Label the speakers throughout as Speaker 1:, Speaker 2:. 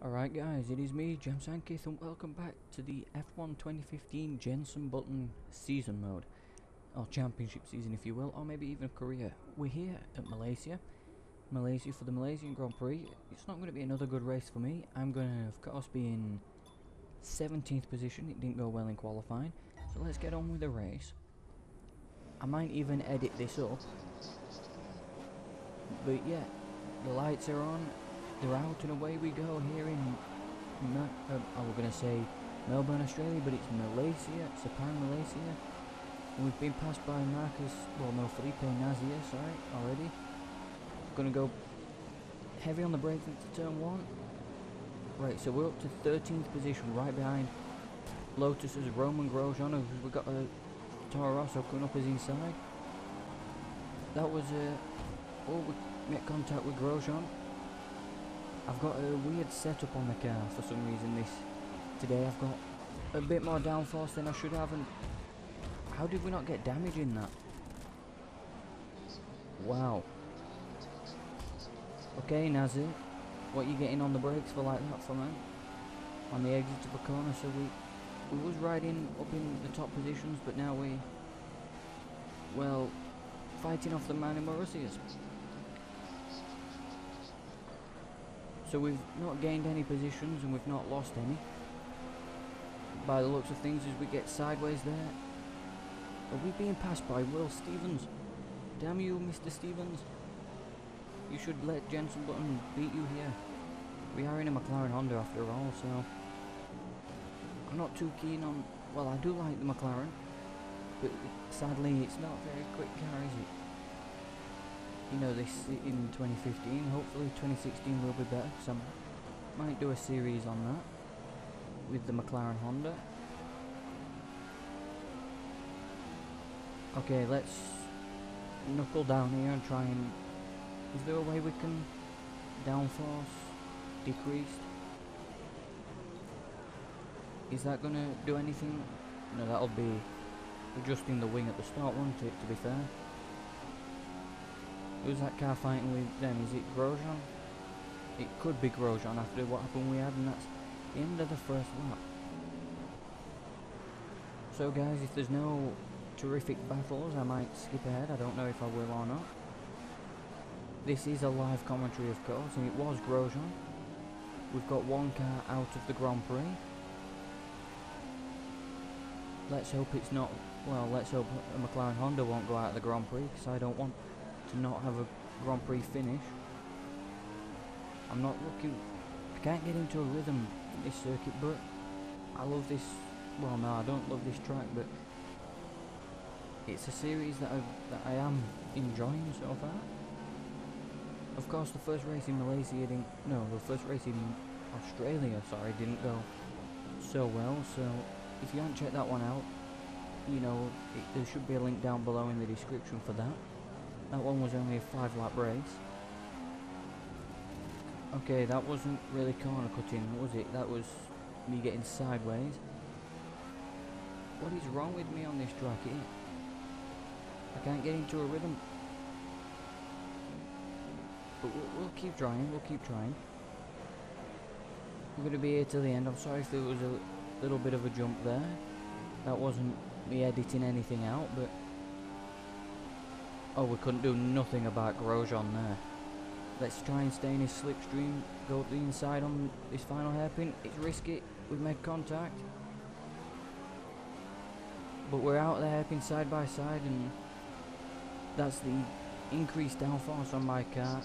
Speaker 1: Alright guys, it is me, Jenson, and welcome back to the F1 2015 Jenson Button season mode. Or championship season if you will, or maybe even career. We're here at Malaysia for the Malaysian Grand Prix. It's not going to be another good race for me. I'm going to of course be in 17th position, it didn't go well in qualifying. So let's get on with the race. I might even edit this up. But yeah, the lights are on. They're out and away we go here in, I was going to say Melbourne, Australia, but it's Malaysia, Sepang, Malaysia. And we've been passed by Felipe Nazia, sorry, already. Going to go heavy on the brakes into turn 1. Right, so we're up to 13th position, right behind Lotus's Roman Grosjean, who we've got a Toro Rosso coming up his inside. That was we met contact with Grosjean. I've got a weird setup on the car for some reason today. I've got a bit more downforce than I should have, and how did we not get damage in that? Wow. Okay, Nazi, what you getting on the brakes for like that for me? On the exit of a corner, so we was riding up in the top positions, but now well, fighting off the man in Mauritius. So we've not gained any positions and we've not lost any. By the looks of things, as we get sideways there. Are we being passed by Will Stevens? Damn you, Mr. Stevens. You should let Jenson Button beat you here. We are in a McLaren Honda after all, so I'm not too keen on... Well, I do like the McLaren, but sadly it's not a very quick car, is it? You know, this in 2015, hopefully 2016 will be better, so I might do a series on that with the McLaren Honda. Okay, let's knuckle down here and try and... Is there a way we can downforce decreased? Is that gonna do anything? No, that'll be adjusting the wing at the start, won't it, to be fair? Who's that car fighting with then? Is it Grosjean? It could be Grosjean after what happened we had, and that's the end of the first lap. So guys, if there's no terrific battles, I might skip ahead. I don't know if I will or not. This is a live commentary, of course, and it was Grosjean. We've got one car out of the Grand Prix. Let's hope it's not... Well, let's hope a McLaren Honda won't go out of the Grand Prix, because I don't want to not have a Grand Prix finish. I'm not looking... I can't get into a rhythm in this circuit, but I love this... Well, no, I don't love this track, but it's a series that I am enjoying so far. Of course, the first race in Malaysia didn't... No, the first race in Australia, sorry, didn't go so well, so if you haven't checked that one out, you know, there should be a link down below in the description for that. That one was only a 5-lap race. Okay, that wasn't really corner cutting, was it? That was me getting sideways. What is wrong with me on this track here? I can't get into a rhythm. But we'll keep trying, We're going to be here till the end. I'm sorry if there was a little bit of a jump there. That wasn't me editing anything out, but... Oh, we couldn't do nothing about Grosjean there. Let's try and stay in his slipstream, go to the inside on this final hairpin. It's risky, we've made contact. But we're out of the hairpin side by side, and that's the increased downforce on my car.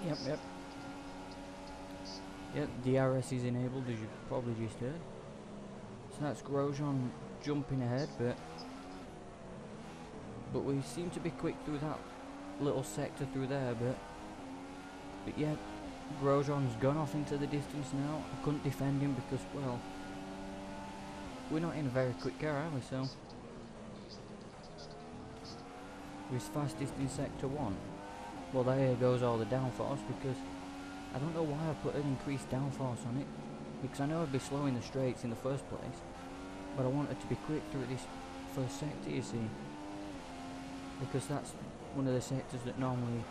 Speaker 1: Yep. Yep, DRS is enabled, as you probably just heard. So that's Grosjean jumping ahead, but we seem to be quick through that little sector through there, but yeah, Grosjean's gone off into the distance now. I couldn't defend him because, well, we're not in a very quick car, are we? So he's fastest in sector 1. Well, there goes all the downforce, because I don't know why I put an increased downforce on it, because I know I'd be slow in the straights in the first place, but I wanted to be quick through this first sector, you see, because that's one of the sectors that normally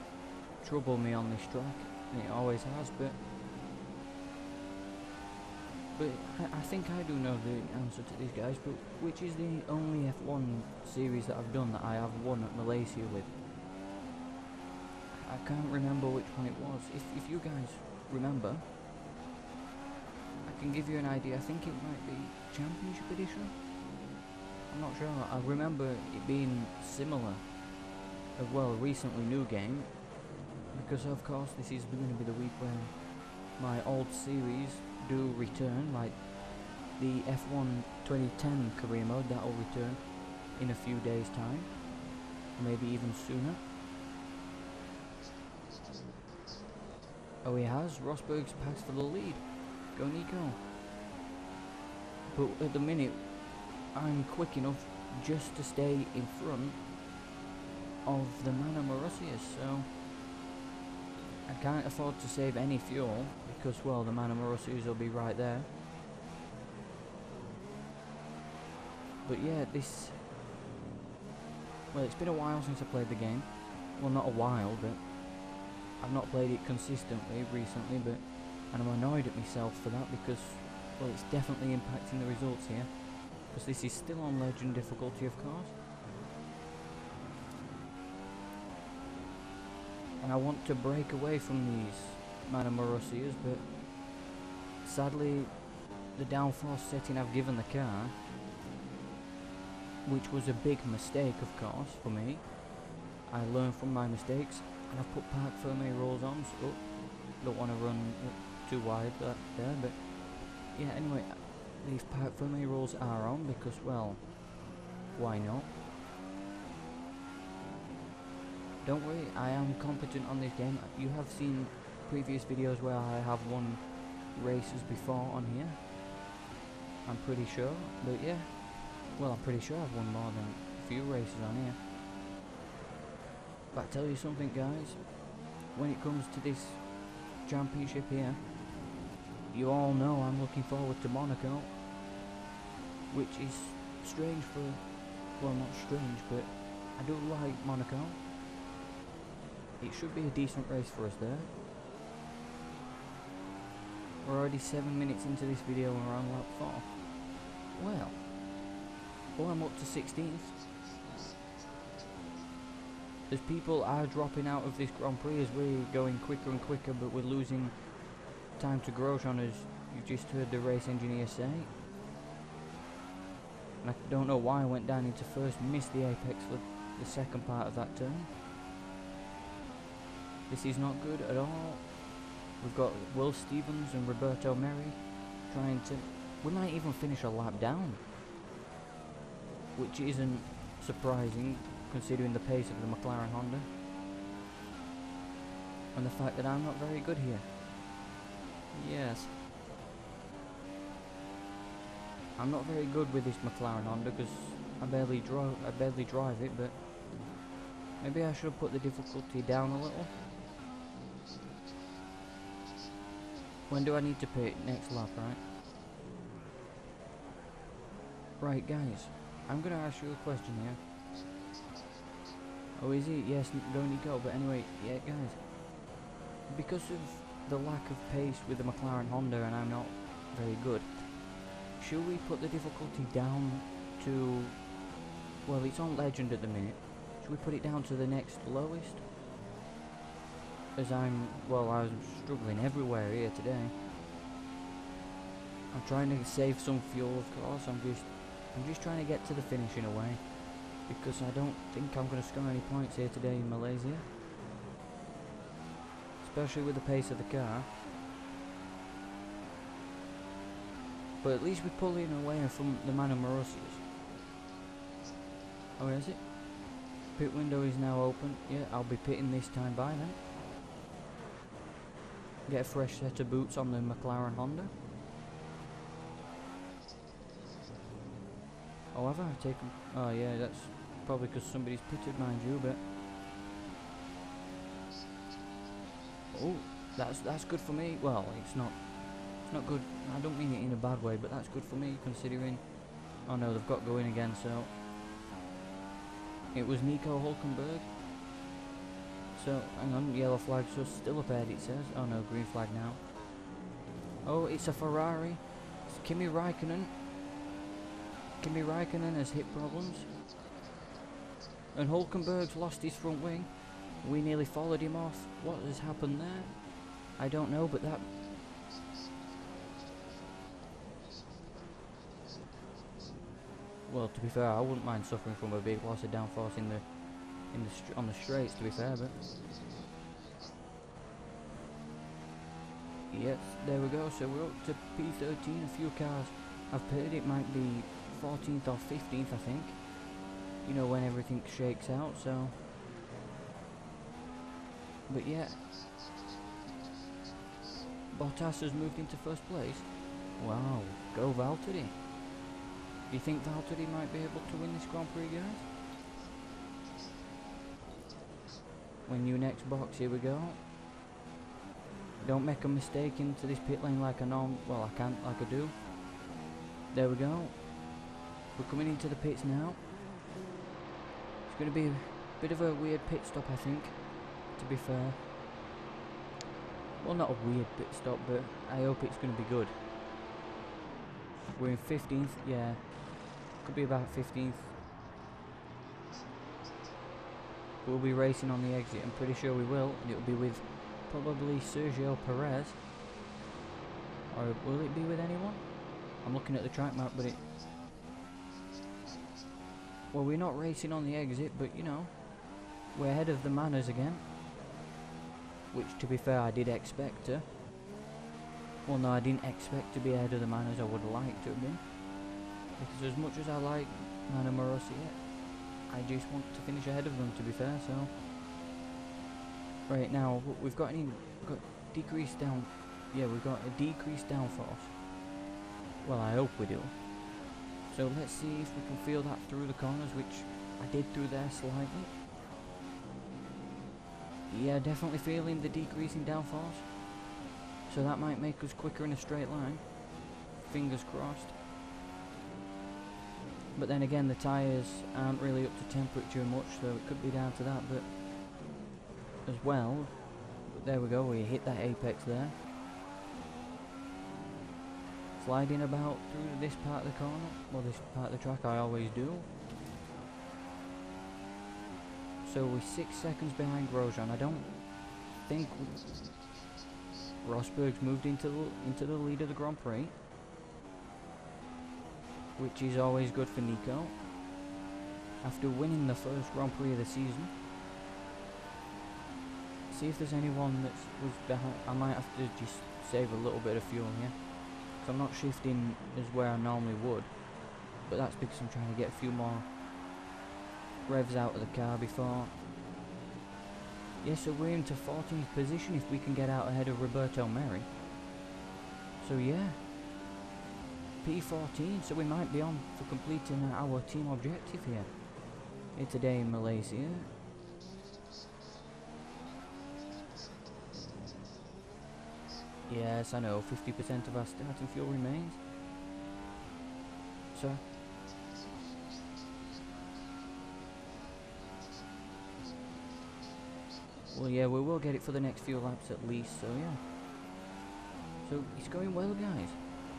Speaker 1: trouble me on this track. and it always has, but I think I do know the answer to these guys, but which is the only F1 series that I've done that I have won at Malaysia with? I can't remember which one it was. If you guys remember, I can give you an idea. I think it might be Championship Edition? I'm not sure. I remember it being similar, well, recently new game, because of course this is going to be the week where my old series do return, like the F1 2010 career mode, that will return in a few days time, maybe even sooner. Oh, he has. Rosberg's passed for the lead. Go Nico. But at the minute I'm quick enough just to stay in front of the Mana Marusias, so I can't afford to save any fuel because, well, the Mana Marusias will be right there. But yeah, well, it's been a while since I played the game. Well, not a while, but I've not played it consistently recently, and I'm annoyed at myself for that because, well, it's definitely impacting the results here, because this is still on Legend difficulty, of course. And I want to break away from these Mana Marusias, but sadly the downforce setting I've given the car, which was a big mistake of course for me, I learned from my mistakes, and I've put park firmware rolls on, so don't want to run too wide there, but yeah, anyway, these park firmware rolls are on because, well, why not? Don't worry, I am competent on this game. You have seen previous videos where I have won races before on here, I'm pretty sure, but yeah, well, I'm pretty sure I've won more than a few races on here. But I tell you something, guys, when it comes to this championship here, you all know I'm looking forward to Monaco, which is strange for, well, not strange, but I do like Monaco. It should be a decent race for us there. We're already 7 minutes into this video and we're on lap 4. Well, I'm up to 16th. As people are dropping out of this Grand Prix as we're going quicker and quicker, but we're losing time to Grosjean, as you just heard the race engineer say. And I don't know why I went down into first, missed the apex for the second part of that turn. This is not good at all. We've got Will Stevens and Roberto Merri trying to... We might even finish a lap down, which isn't surprising considering the pace of the McLaren Honda and the fact that I'm not very good here. Yes, I'm not very good with this McLaren Honda because I barely drive it, but maybe I should have put the difficulty down a little. When do I need to pit? Next lap, right? Right, guys, I'm gonna ask you a question here. Oh, is it? Yes, don't need to go, but anyway, yeah, guys, because of the lack of pace with the McLaren Honda and I'm not very good, should we put the difficulty down to, well, it's on Legend at the minute, should we put it down to the next lowest? As I was struggling everywhere here today. I'm trying to save some fuel, of course. I'm just trying to get to the finish in a way, because I don't think I'm going to score any points here today in Malaysia, especially with the pace of the car. But at least we're pulling away from the Mana Marusias. Oh, is it? Pit window is now open. Yeah, I'll be pitting this time by then. Get a fresh set of boots on the McLaren Honda. However, I've taken... Oh yeah, that's probably because somebody's pitted, mind you, but... Oh, that's good for me. Well, it's not good. I don't mean it in a bad way, but that's good for me considering... Oh no, they've got going again, so... It was Nico Hulkenberg. So, hang on, yellow flag, so still up ahead it says. Oh no, green flag now. Oh, it's a Ferrari. It's Kimi Raikkonen. Kimi Raikkonen has hip problems. And Hulkenberg's lost his front wing. We nearly followed him off. What has happened there? I don't know, but that... Well, to be fair, I wouldn't mind suffering from a big loss of downforce on the straights, to be fair, but... Yes, there we go, so we're up to P13, a few cars. I've heard it might be 14th or 15th, I think. You know, when everything shakes out, so... But yeah. Bottas has moved into first place. Wow, go Valtteri. Do you think Valtteri might be able to win this Grand Prix, guys? When you next box, here we go. Don't make a mistake into this pit lane like I know. Well, I can't, like I do. There we go. We're coming into the pits now. It's going to be a bit of a weird pit stop, I think, to be fair. Well, not a weird pit stop, but I hope it's going to be good. We're in 15th, yeah. Could be about 15th. We'll be racing on the exit, I'm pretty sure we will, and it'll be with probably Sergio Perez. Or will it be with anyone? I'm looking at the track map, but it... Well, we're not racing on the exit, but you know, we're ahead of the Manners again. Which, to be fair, I did expect to. Well, no, I didn't expect to be ahead of the Manners. I would like to have been. Because as much as I like Manor Morosi, I just want to finish ahead of them, to be fair, so... Right, now, we've got decreased down... Yeah, we've got a decreased downforce. Well, I hope we do. So let's see if we can feel that through the corners, which I did through there slightly. Yeah, definitely feeling the decrease in downforce. So that might make us quicker in a straight line. Fingers crossed. But then again, the tyres aren't really up to temperature much, so it could be down to that, but as well. But there we go, we hit that apex there. Sliding about through this part of the corner. Well, this part of the track I always do. So we're 6 seconds behind Grosjean. I don't think Rosberg's moved into the lead of the Grand Prix, which is always good for Nico. After winning the first Grand Prix of the season. See if there's anyone that was behind. I might have to just save a little bit of fuel here. Because I'm not shifting as where I normally would. But that's because I'm trying to get a few more revs out of the car before. Yeah, so we're into 14th position if we can get out ahead of Roberto Merri. So yeah, P14, so we might be on for completing our team objective here today in Malaysia. Yes, I know, 50% of our starting fuel remains. So well, yeah, we will get it for the next few laps at least, so yeah. So, it's going well, guys.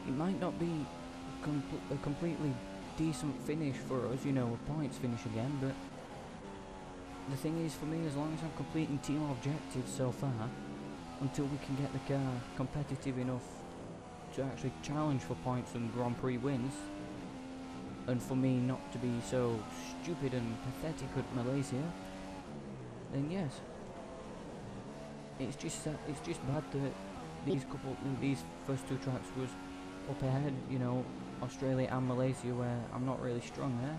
Speaker 1: It might not be a completely decent finish for us, you know, a points finish again, but the thing is, for me, as long as I'm completing team objectives so far, until we can get the car competitive enough to actually challenge for points and Grand Prix wins, and for me not to be so stupid and pathetic at Malaysia, then yes. It's just bad that these first two tracks was up ahead, you know, Australia and Malaysia, where I'm not really strong there.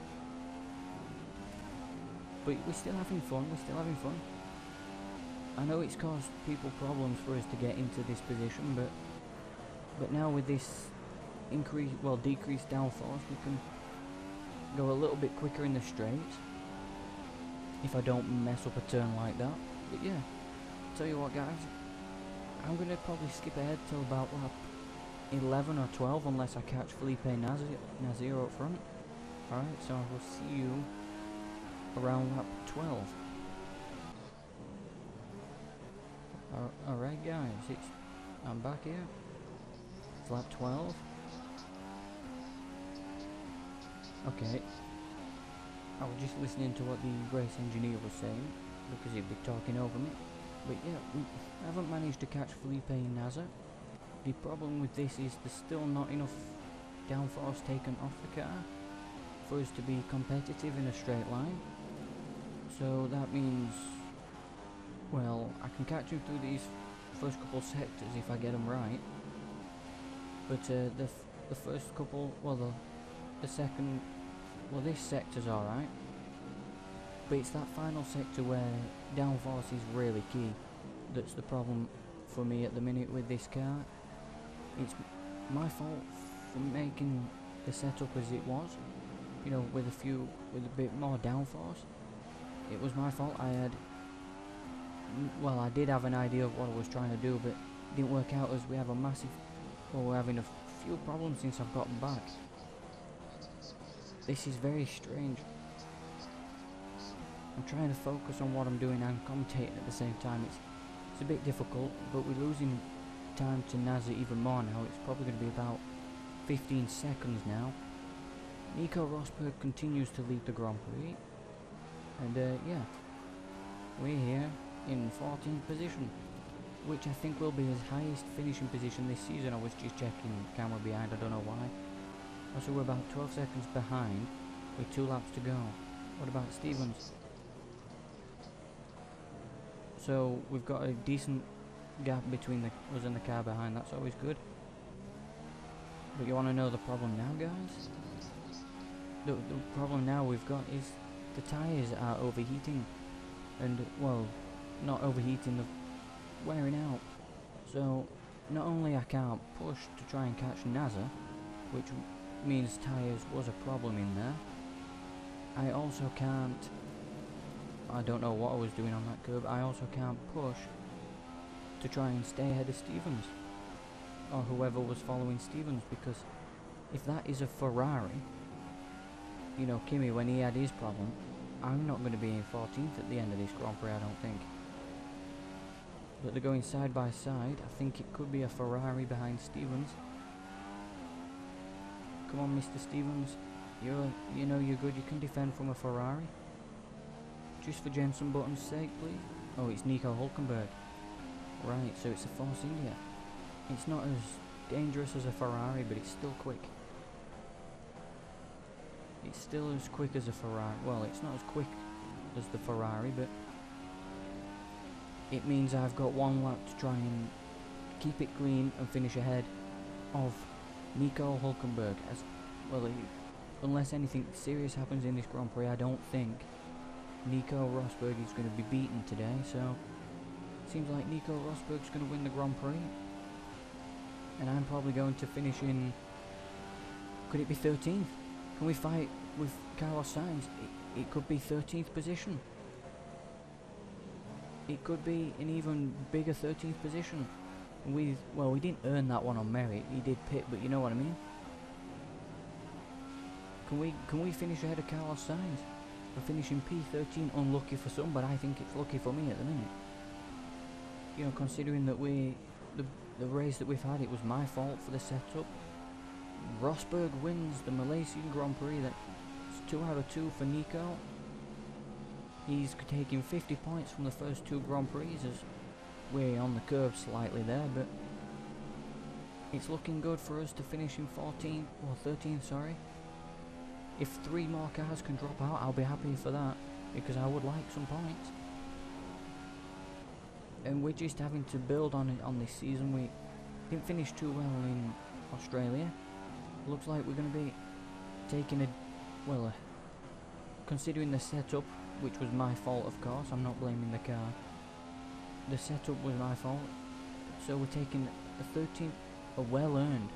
Speaker 1: But we're still having fun. I know it's caused people problems for us to get into this position, but now with this decreased downforce, we can go a little bit quicker in the straight if I don't mess up a turn like that. But yeah. Tell you what, guys, I'm going to probably skip ahead till about lap 11 or 12 unless I catch Felipe Nasir up front. Alright, so I will see you around lap 12. Alright guys, I'm back here. It's lap 12. Okay. I was just listening to what the race engineer was saying, because he'd be talking over me. But yeah, we haven't managed to catch Felipe and Nasser. The problem with this is there's still not enough downforce taken off the car for us to be competitive in a straight line. So that means, well, I can catch him through these first couple sectors if I get them right. But the first couple, well, the second, well, this sector's alright. But it's that final sector where downforce is really key. That's the problem for me at the minute with this car. It's my fault for making the setup as it was. You know, with a bit more downforce. It was my fault. I did have an idea of what I was trying to do, but it didn't work out as we're having a few problems since I've gotten back. This is very strange. I'm trying to focus on what I'm doing and commentating at the same time. It's a bit difficult, but we're losing time to Nasser even more now. It's probably going to be about 15 seconds now. Nico Rosberg continues to lead the Grand Prix. And yeah, we're here in 14th position, which I think will be his highest finishing position this season. I was just checking the camera behind, I don't know why. Also, we're about 12 seconds behind with 2 laps to go. What about Stevens? So we've got a decent gap between us and the car behind. That's always good. But you want to know the problem now, guys? The problem now we've got is the tyres are overheating, and well, not overheating, they're wearing out. So not only I can't push to try and catch Nasser, which means tyres was a problem in there, I also can't, I don't know what I was doing on that curb, I also can't push to try and stay ahead of Stevens, or whoever was following Stevens, because if that is a Ferrari, you know, Kimi, when he had his problem, I'm not going to be in 14th at the end of this Grand Prix, I don't think. But they're going side by side. I think it could be a Ferrari behind Stevens. Come on, Mr. Stevens. You know you're good. You can defend from a Ferrari. Just for Jenson Button's sake, please. Oh, it's Nico Hülkenberg. Right, so it's a Force India. It's not as dangerous as a Ferrari, but it's still quick. It's still as quick as a Ferrari. Well, it's not as quick as the Ferrari, but it means I've got 1 lap to try and keep it clean and finish ahead of Nico Hülkenberg. As well, unless anything serious happens in this Grand Prix, I don't think Nico Rosberg is going to be beaten today. So it seems like Nico Rosberg's going to win the Grand Prix, and I'm probably going to finish in. Could it be 13th? Can we fight with Carlos Sainz? It could be 13th position. It could be an even bigger 13th position. Well, we didn't earn that one on merit. He did pit, but you know what I mean. Can we finish ahead of Carlos Sainz? We're finishing P13. Unlucky for some, but I think it's lucky for me at the minute. You know, considering that the race that we've had, it was my fault for the setup. Rosberg wins the Malaysian Grand Prix. That's 2 out of 2 for Nico. He's taking 50 points from the first 2 Grand Prix, as we're on the curve slightly there, but it's looking good for us to finish in 14th, or 13th, sorry. If 3 more cars can drop out, I'll be happy for that, because I would like some points. And we're just having to build on it on this season. We didn't finish too well in Australia. Looks like we're going to be taking considering the setup, which was my fault, of course, I'm not blaming the car. The setup was my fault. So we're taking a 13th, a well-earned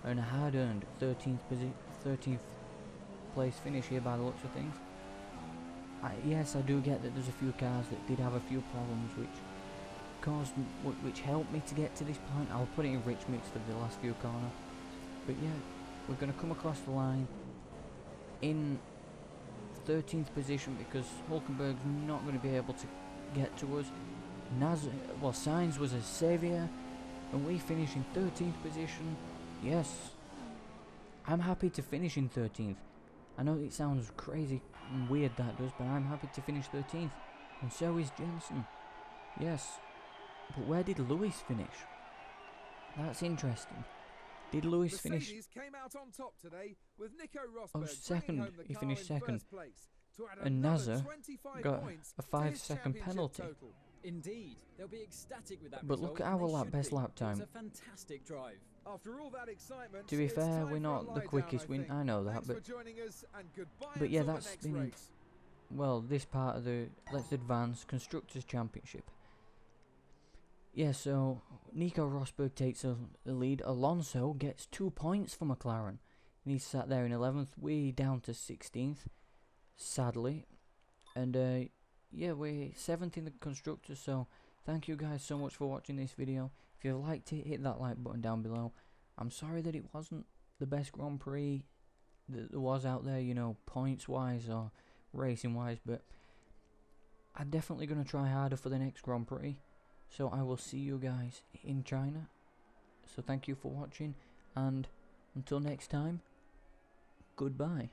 Speaker 1: and a hard-earned 13th place finish here by the looks of things. Yes, I do get that there's a few cars that did have a few problems, which helped me to get to this point. I'll put it in rich mix for the last few corners. But yeah, we're going to come across the line in 13th position, because Hülkenberg's not going to be able to get to us. Sainz was a saviour, and we finished in 13th position. Yes, I'm happy to finish in 13th. I know it sounds crazy and weird that does, but I'm happy to finish 13th, and so is Jenson. Yes, but where did Lewis finish? That's interesting. Did Lewis finish?
Speaker 2: Came out on top today with Nico Rosberg.
Speaker 1: Oh, second. He finished second. And Nasser got a 5-second penalty.
Speaker 3: Indeed, they'll be ecstatic with that
Speaker 1: but look at our best lap time.
Speaker 3: It was a fantastic drive.
Speaker 2: After all that excitement,
Speaker 1: to be fair, we're not the quickest win. I know that, but yeah, that's been this part of the Let's Advance Constructors Championship. Yeah, so Nico Rosberg takes the lead. Alonso gets 2 points for McLaren, and he's sat there in 11th. We down to 16th, sadly, and yeah, we're 7th in the constructors. So thank you guys so much for watching this video. If you liked it, hit that like button down below. I'm sorry that it wasn't the best Grand Prix that there was out there, you know, points wise or racing wise, but I'm definitely going to try harder for the next Grand Prix. So I will see you guys in China. So thank you for watching, and until next time, goodbye.